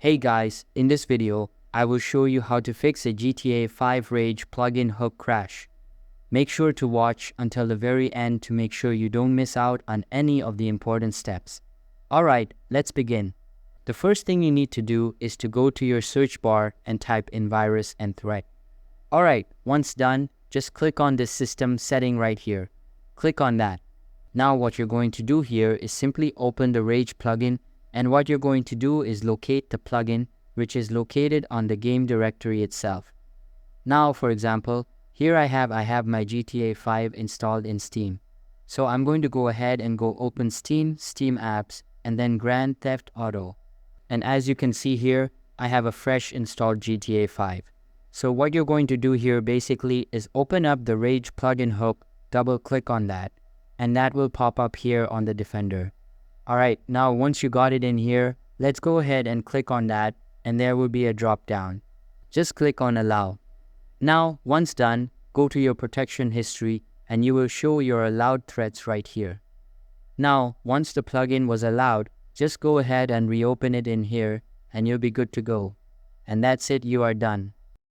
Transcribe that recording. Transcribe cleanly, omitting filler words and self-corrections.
Hey guys, in this video, I will show you how to fix a GTA 5 Rage plugin hook crash. Make sure to watch until the very end to make sure you don't miss out on any of the important steps. Alright, let's begin. The first thing you need to do is to go to your search bar and type in virus and threat. Alright, once done, just click on this system setting right here. Click on that. Now what you're going to do here is simply open the Rage plugin, and what you're going to do is locate the plugin, which is located on the game directory itself. Now, for example, here I have my GTA 5 installed in Steam. So I'm going to go ahead and go open Steam, Steam Apps, and then Grand Theft Auto. And as you can see here, I have a fresh installed GTA 5. So what you're going to do here basically is open up the Rage plugin hook, double click on that, and that will pop up here on the Defender. Alright, now once you got it in here, let's go ahead and click on that, and there will be a drop down. Just click on allow. Now, once done, go to your protection history and you will show your allowed threats right here. Now, once the plugin was allowed, just go ahead and reopen it in here and you'll be good to go. And that's it, you are done.